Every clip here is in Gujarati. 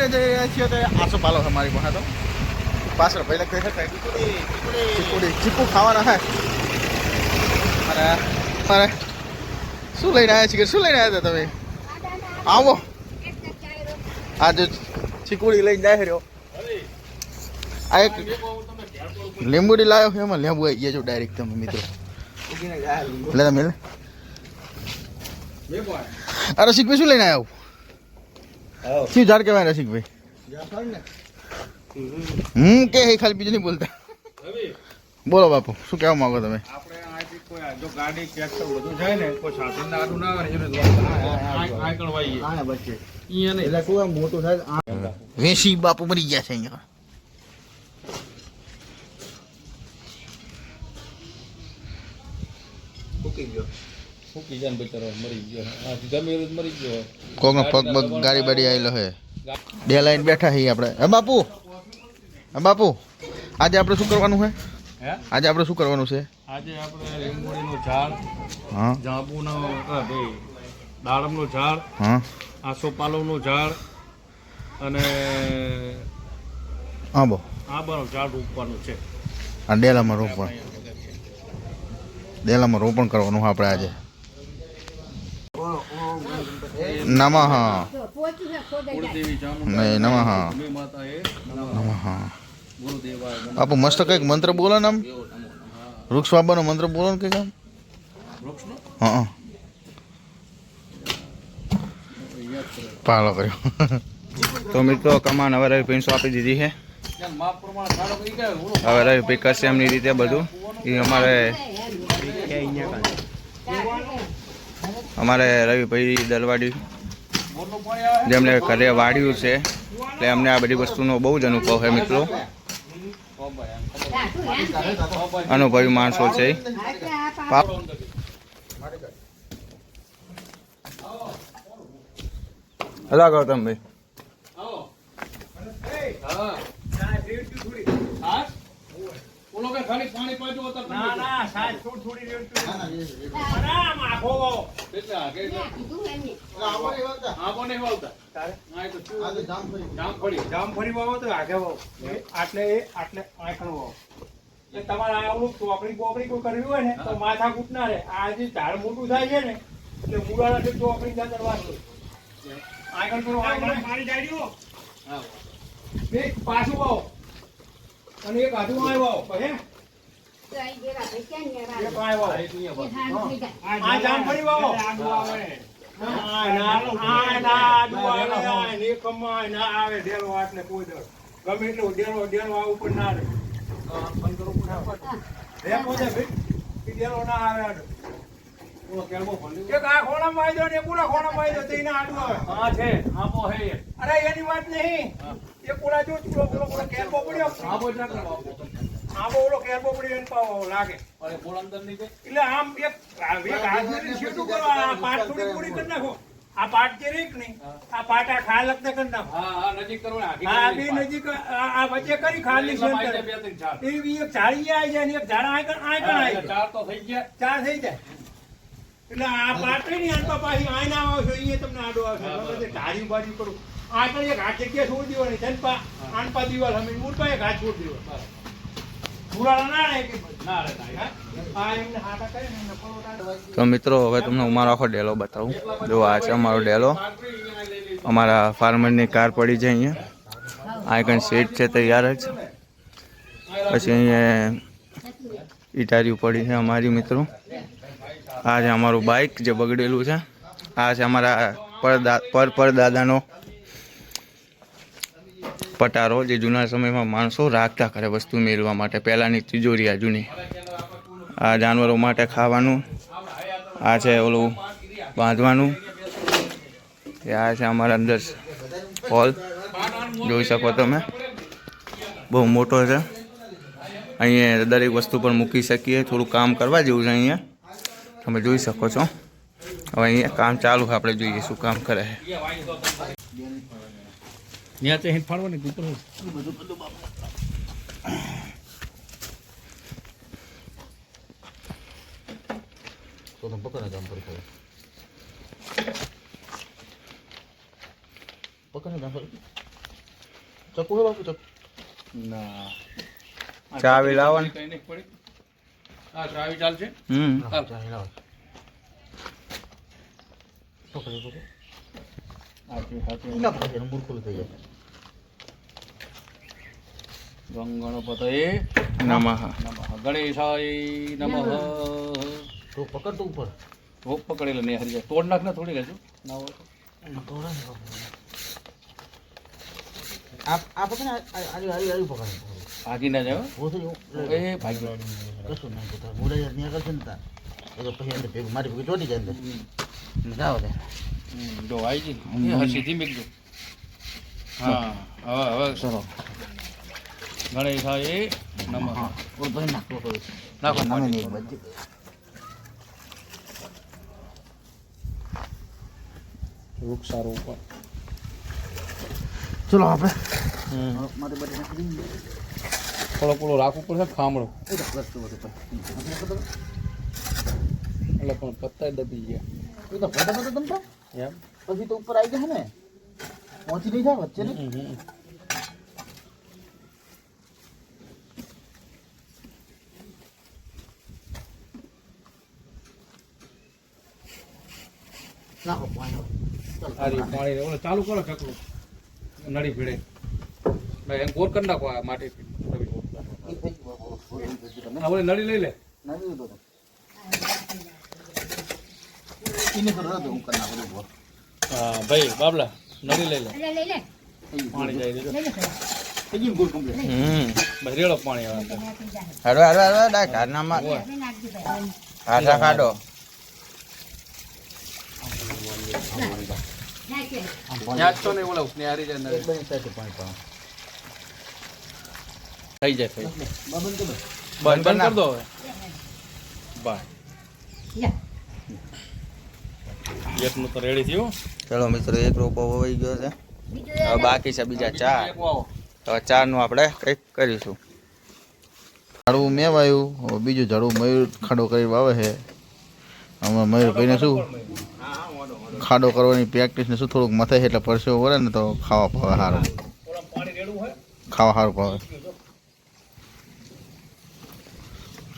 લઈને જઈ રહ્યા છીએ તો આસો પાલો છે મારી પાસે તો પાછળ પહેલાં કહે છે ચીકુ ખાવાના હે અને અરે શું લઈને આવ્યા છીએ શું લઈને આવ્યા હતા તમે આવો આજે ચીકુડી લઈને જાય રહ્યો આ એક લીંબુડી લાવ્યો છે એમાં લીંબુ આવી ગયા છો ડાયરેક્ટ તમે મિત્રો લે તમે આ રસિકભાઈ શું લઈને આવ્યો શું ઝાડ કહેવાય રસિકભાઈ કે ખાલી બીજું નહીં બોલતા બોલો બાપુ શું કહેવા માંગો તમે જો ગાડી ટ્રેક્ટર બધું જાય ને કોઈ સાધન ના આડું ના આવે મોટું થાય વેસી બાપુ મરી ગયા છે અહીંયા કોકનો પગ પગ ગાડી બાડી આવેલો હે બે લાઈન બેઠા છીએ આપણે હે બાપુ આજે આપણે શું કરવાનું છે આજે આપણે શું કરવાનું છે આજે આપણે લીંબોડીનું ઝાડ હા જાંબુનો દાડમનું ઝાડ હા આસોપાલવનું ઝાડ અને આંબાનું ઝાડ રોપવાનું છે આ ડેલામાં રોપણ કરવાનું આપણે આજે નમઃ નમઃ નમઃ બાપુ મસ્ત કંઈક મંત્ર બોલો ને આમ વૃક્ષ વાવવાનો મંત્ર બોલો ને કંઈક આમ હા પાલો કર્યો તો મિત્રો કમાન હવે રવિ પૈસો આપી દીધી છે હવે રવિ પૈ કરશે એમની રીતે બધું એ અમારે રવિભાઈ દલવાડી જેમને ઘરે વાડ્યું છે એટલે અમને આ બધી વસ્તુનો બહુ જ અનુભવ છે મિત્રો અનુભવી માણસો છે હલા ગૌતમભાઈ ખાલી પાણી પાજો ના ના સાહેબ થોડી જામફળી વાવો તો આગે વાવો આટલે આખણ વાવો તમારે આવડું ચોકડી બોકડી કોઈ કરવી હોય ને તો માથા કૂટ ના રે આ જે ઝાડ મોટું થાય છે ને એટલે મૂળાના ચોકડી ત્યાં કરવા આગળ કરો પાણી ડાળ્યો પાછું વાવો અને એક આધું આવ્યો પછી આ જામફળી વાવો આવે ડેલો આટલે કોઈ દર ગમે એટલું ડેલો આ ઉપર ના રહે ડેલો ના આવે એક આ ખોણામાં આવી જાવ ને પૂરા ખોણામાં આવી જાવ તો એને આડું આવે હા છે આંબો હે અરે એની વાત નહીં એ પૂરા જો પૂરો કેરબો પડ્યો આંબો જ ના આંબો ઓલો કેરબો પડ્યો એને પાવો લાગે અરે બોલ અંદર નહીં એટલે આમ એક હાથની છેટું કરો આ પાટ થોડી પૂરી કરી નાખો આ પાટ જે રીક નહીં આ પાટ આ ખા લગતા કરી નાખો હા નજીક કરો ને હા બે નજીક આ વચ્ચે કરી ખાલી છે બે ત્રણ ચાર એ એક ઝાડી આવી જાય ને એક ઝાડા આય ચાર તો થઈ ગયા ચાર થઈ જાય એટલે આ પાટે ની આનપા પાછી આયના આવો છો અહીંયા તમને આડો આવશે ધારી બાજી કરું આગળ એક હાથ જગ્યા છોડી દેવાની જનપા આનપા દિવાલ અમે મૂળપા એક હાથ છોડી દેવા તો મિત્રો હવે તમને અમારો આખો ડેલો બતાવું જો આ છે અમારો ડેલો અમારા ફાર્મરની કાર પડી છે અહીંયા આ કંઈ સીટ છે તૈયાર જ પછી અહીંયા ઇટારીઓ પડી છે અમારી મિત્રો આ છે અમારું બાઇક જે બગડેલું છે આ છે અમારા પરદાદાનો પટારો જે જૂના સમયમાં માણસો રાખતા કરે વસ્તુ મેળવવા માટે પહેલાંની તિજોરી આ જૂની આ જાનવરો માટે ખાવાનું આ છે ઓલું બાંધવાનું આ છે અમારા અંદર હોલ જોઈ શકો તમે બહુ મોટો છે અહીંયા દરેક વસ્તુ પર મૂકી શકીએ થોડું કામ કરવા જેવું છે અહીંયા તમે જોઈ શકો છો હવે અહીંયા કામ ચાલુ છે આપણે જોઈએ શું કામ કરે છે ત્યાં તો હિટ ફાડવો ને ઉપર તો તમે પકડો જામ પર પકડો જામ પર ચકુ હે બાપુ ચકુ ના ચાવી લાવો ને. કઈ નહીં પડી. હા ચાવી ચાલશે. હાલ. ચાલ લાવ પકડી પકડી ના પકડી મૂર્ખું થઈ જાય ગંગણપતયે નમઃ. નમઃ ગણેશાય નમઃ. તો પકડ તો ઉપર રોપ પકડેલો ને હરી જાય. તોડ નાખ ને થોડી રહેજો ના હોય તો. આ પકડ આરી પકડ ભાગી ના જાય હો. वो तो એ ભાગી. કશું ના તો મોડે ન્યા કરશે ને તા એ તો પછી અંદર ભેગું મારી ભેગું ચોટી જાય અંદર જાવ દે જો આવી ગઈ એ હસીથી મેકજો. હા હવે ચલો ગણેશાય નમઃ. ઓર ભાઈ નાખો તો નાખો નામે પાણી. નહીં બચ્ચી વૃક્ષારોપણ. ચલો આપણે મારી બધી નાખી દઈએ થોડો પૂરો રાખવું પડશે ખામણો એ તો પ્લસ તો બધું એટલે પણ પત્તા દબી ગયા એ તો ફટાફટ તમ તો એમ. પછી તો ઉપર આવી જાય ને પહોંચી નહીં જાય વચ્ચે ને નાખો પાણી સારી પાણી ઓલો ચાલુ કરો ચકલું નળી ભીડે ભાઈ એમ ગોર કરી નાખો આ માટી હા ઓલી નળી લઈ લે. હા ભાઈ બાબલા નળી લઈ લે પાણી જાય ભાઈ રેડો પાણી આવે હાલો હાલો હાલો ડા ઘરનામાં હાથા ખાડો. ત્યાં જ તો નહીં ઓલા ને હારી જાય નળી. થઈ જાય થઈ જાય. બંધ બંધ કરી દો હવે બાય. એકનું તો રેડી થયું. ચલો મિત્રો એક રોપો વવાઈ ગયો છે. હવે બાકી છે બીજા ચાર. હવે ચારનું આપણે કંઈક કરીશું. ઝાડવું મેં વાવ્યું હવે બીજું ઝાડવું મયુર ખાડો કરી વાવે છે હમણાં મયુરભાઈને શું ખાડો કરવાની પ્રેક્ટિસ ને શું થોડુંક મથે છે એટલે પરસેવો વળે ને તો ખાવા ભાવે સારું ખાવા સારું ભાવે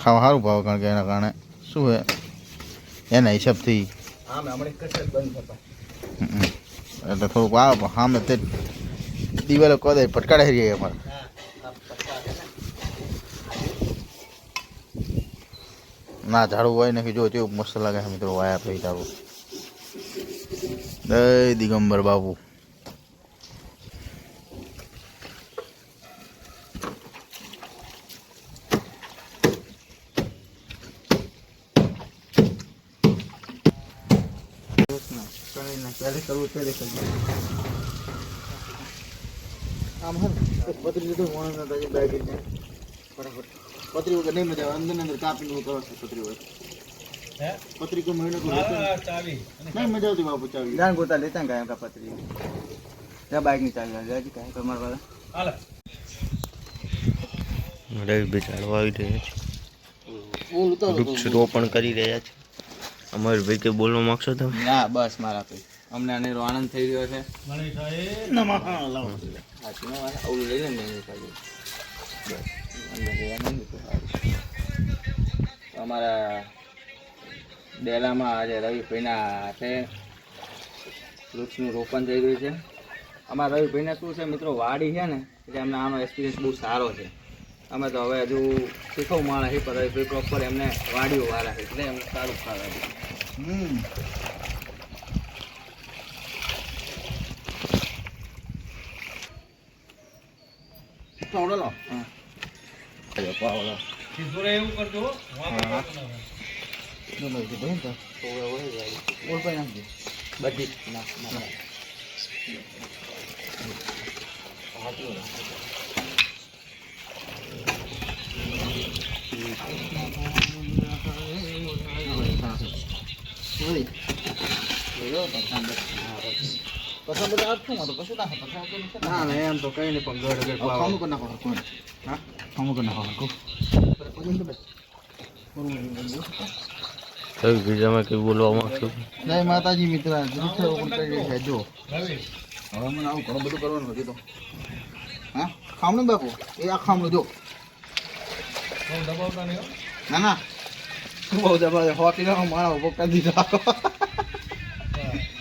ખાવા સારું ભાવે કારણ કે એના કારણે શું છે એના હિસાબથી એટલે થોડુંક આવે પણ સામે તે દિવાલો કહે પટકાડે રહીએ અમારે ના ઝાડવું હોય ને જો કેવું મસ્ત લાગે છે મિત્રો વાયા પછી ઝાડવું જય દિગંબર બાબુ આમ હે પતરી લીધું મોણ ના તાજી બેગ ફટાફટ પતરી વગર નહીં મજા આવે અંદર અંદર કાપીને કરો છો પતરી વગર હે પતરી કો મહિનો તો ચાવી નહીં મજા આવતી બાપુ ચાવી જાન ગોતા લેતા ને કાંઈ પતરી ત્યાં બાઇકની ચાવી જાજી કાંઈ તમારા વાળા હાલે રવિભાઈ ઝાડવા આવી રહ્યા છે બોલ ઉતારો વૃક્ષ રોપણ કરી રહ્યા છે અમરભાઈ કે બોલવા માંગશો તમે ના બસ મારા ભાઈ અમને અનેરો આનંદ થઈ રહ્યો છે. નમઃ લાવો ઓલું લઈ લે ને એની પાસે. બસ અંદર રહેવાનું નહીં તો સારું. અમારા ડેલામાં આજે રવિભાઈના હાથે વૃક્ષનું રોપણ થઈ રહ્યું છે. અમારા રવિભાઈને શું છે મિત્રો વાડી છે ને એટલે એમને આનો એક્સપિરિયન્સ બહુ સારો છે. અમે તો હવે હજુ શીખવું માણસ છે પણ રવિભાઈ પ્રોપર એમને વાડીઓ વાળા છે એટલે એમને સારું ખાવા છે. ચોડો લો હા. સીધું એવું કરજો હો. નો નો કે બહેન તો બોલ પાઈ નાખજો બધી ના ના પસંદ બધા આપશું તો કશું ના પસંદ ના ના એમ તો કઈ નહીં પણ ગઢ ગઢ ખામું કરી નાખો કોણ હા ખામું કરી નાખો કો રવિભાઈ તમે કઈ બોલવા માંગશો જય માતાજી મિત્ર વૃક્ષારોપણ કરી રહ્યા છે જો રવિ હવે મને આવું ઘણું બધું કરવાનું હતું તો હા ખામણું બાપુ એ આ ખામણું જો ના ના શું બહુ દબાવે હોકી નો માણો ઉભો કરી દીધો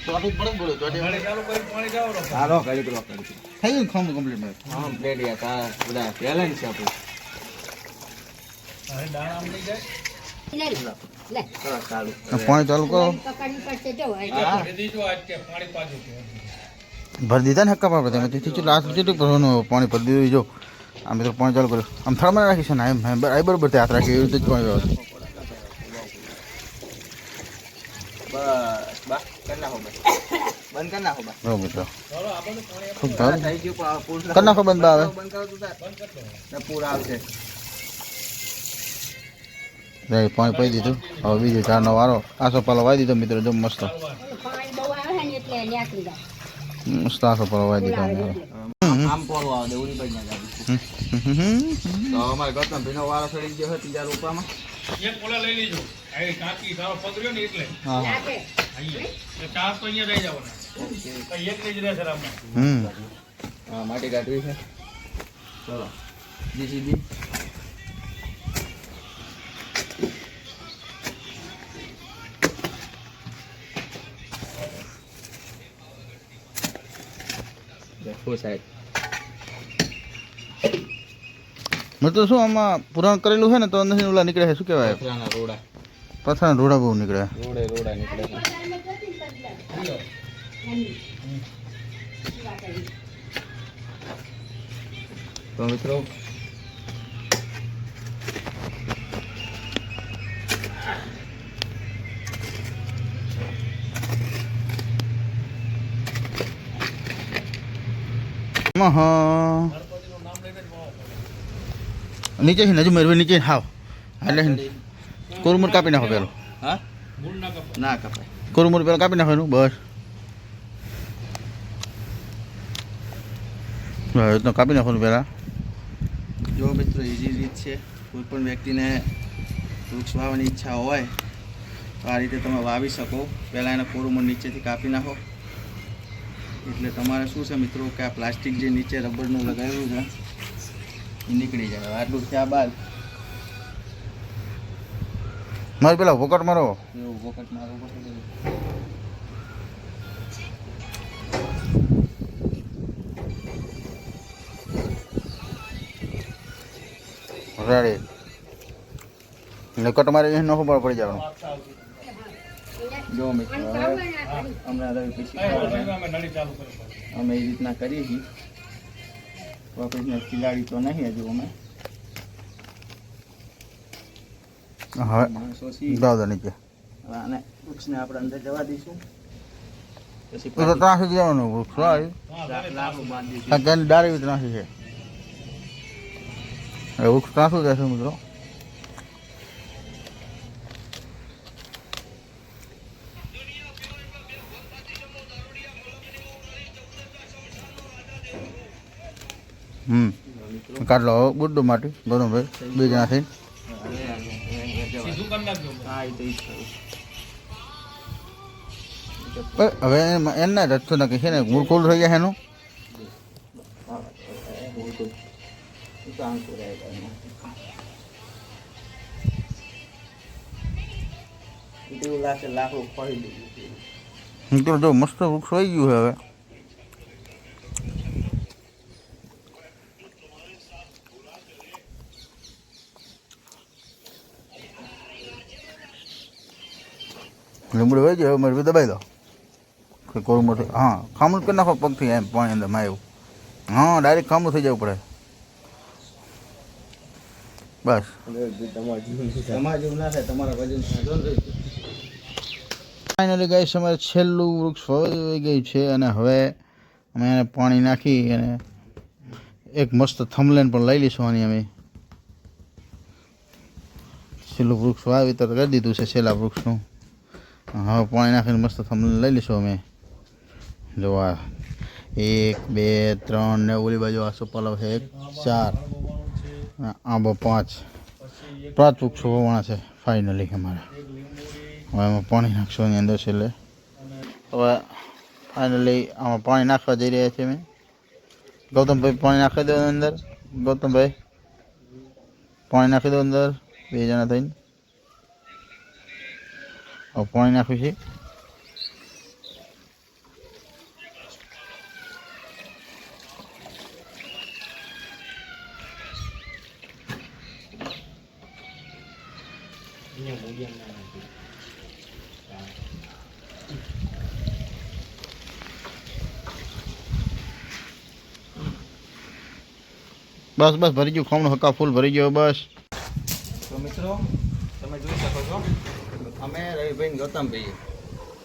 ચોટી પડે બોલો ચોટી હાલો કરી કરો થઈ ગયું ખામણું કમ્પ્લીટ મેં હા પ્લેટ યાર તારા બધા ટેલેન્ટ છે આપણું પાણી ચાલુ કરો ભરી દીધા ને હક્કા પાપડે તમે તેથી લાસ્ટ જેટલું ભરવાનું પાણી ભરી દીધું જો આમ તો પાણી ચાલુ કર્યું આમ થર્મલ રાખી છે ને એમ બરાબર તે હાથ રાખી એવી રીતે જ પાણી આવે બંધ કરી નાખો મિત્રો કરી નાખો બંધ આવે પૂરા આવશે પાણી પી દીધું હવે બીજું ચારનો વારો આસો પાલો વાઈ દીધો મિત્રો જો મસ્ત મસ્ત આસો પાલો વાઈ દીધો અમારે ગૌતમ ભીનો વારો ચડી ગયો હતી ત્યારે રૂપામાં માટી કાઢવી છે ચલો જીસીબી તો શું આમાં પુરાણ કરેલું છે ને તો અંદરથી ઓલા નીકળે છે શું કહેવાય પથરાના રોડા બહુ નીકળે રોડા નીકળે તો મિત્રો નીચે છે હજુ મેરવે નીચે હાવ એટલે કોરમૂર કાપી નાખો પેલો હા ના કપાય કોરમૂર પેલો કાપી નાખવાનું બસ તો કાપી નાખવાનું પહેલાં જો મિત્રો ઇઝી રીત છે કોઈ પણ વ્યક્તિને વૃક્ષ વાવવાની ઈચ્છા હોય તો આ રીતે તમે વાવી શકો પહેલાં એને કોરમૂર નીચેથી કાપી નાખો એટલે તમારે શું છે મિત્રો કે આ પ્લાસ્ટિક જે નીચે રબરનું લગાવેલું છે એ નીકળી જાય આટલું થયા બાદ મારે પેલા વોકટ મારો એવું વોકટ મારો રેડી નકટ મારે ન ખબર પડી જવાનું જો મિત્રો હમણાં અમે એ રીતના કરીએ છીએ પ્રોફેશનલ ખિલાડી તો નહીં હજુ અમે હવે દાદા નીચે અને વૃક્ષને આપણે અંદર જવા દઈશું પછી ત્રાસી જવાનું વૃક્ષ ડાળી ત્રાસી છે વૃક્ષ ત્રાસું જશે મિત્રો કાઢ લો ગુડ્ડુ માટી ગૌરવભાઈ બે જણા થઈ હવે એના રસ્તો નક્કી છે ને મૂળ ખોલ થઈ જાય એનું જો મસ્ત વૃક્ષ થઈ ગયું છે હવે લીંબડું હોય છે હવે મારે દબાઈ દો કોરમૂર હા ખામણ કરી નાખો પગથી એમ પાણી અંદર માં એવું હા ડાયરેક્ટ ખામણું થઈ જવું પડે બસ ફાઇનલી ગાઈસ અમારે છેલ્લું વૃક્ષ વવાઈ ગયું છે અને હવે અમે એને પાણી નાખી અને એક મસ્ત થંબલેન પણ લઈ લઈશું આની અમે છેલ્લું વૃક્ષ વાવેતર કરી દીધું છે છેલ્લા વૃક્ષનું હવે પાણી નાખીને મસ્ત થંબલેન લઈ લઈશું અમે જોવા 1 2 3 ને ઓલી બાજુ આસો પલાવ છે 1 4 આંબો 5 વૃક્ષો વાવવાના છે ફાઇનલી અમારા હવે એમાં પાણી નાખશું એની અંદર છેલ્લે હવે ફાઇનલી આમાં પાણી નાખવા જઈ રહ્યા છીએ અમે ગૌતમભાઈ પાણી નાખી દો અંદર. ગૌતમભાઈ પાણી નાખી દો અંદર, 2 જણા થઈને. હવે પાણી નાખ્યું છે. બસ બસ ભરી ગયું ખમણું, હક્કા ફૂલ ભરી ગયો બસ. તો મિત્રો તમે જોઈ શકો છો અમે રવિભાઈ ને ગૌતમભાઈ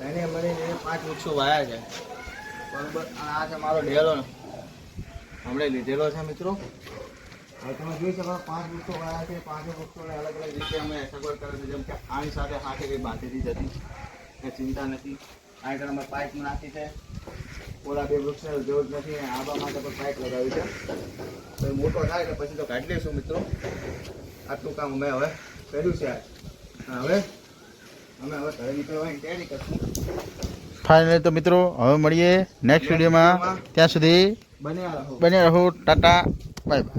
એને મળીને 5 વૃક્ષો વાયા છે બરોબર. અને આ છે મારો ડેલો હમણાં લીધેલો છે મિત્રો. હવે તમે જોઈ શકો 5 વૃક્ષો વાયા છે. 5 વૃક્ષોને અલગ અલગ રીતે અમે સગવડ કરે છે. જેમ કે આની સાથે હાથે કંઈ બાંધેલી જતી એ ચિંતા નથી. આ આગળ અમે પાઇપ નાખી છે. ઓલા 2 વૃક્ષને જરૂર નથી. આબા માટે પણ પાઇપ લગાવી છે. તો એ મોટો થાય એટલે પછી તો કાઢી લઈશું મિત્રો. આટલું કામ અમે હવે કર્યું છે આજ. હવે અમે ઘરે નીકળવાની તૈયારી કરશું. ફાઇનલી તો મિત્રો હવે મળીએ નેક્સ્ટ વિડીયોમાં. ત્યાં સુધી બન્યા રહો. બન્યા રહો. Tata bye bye.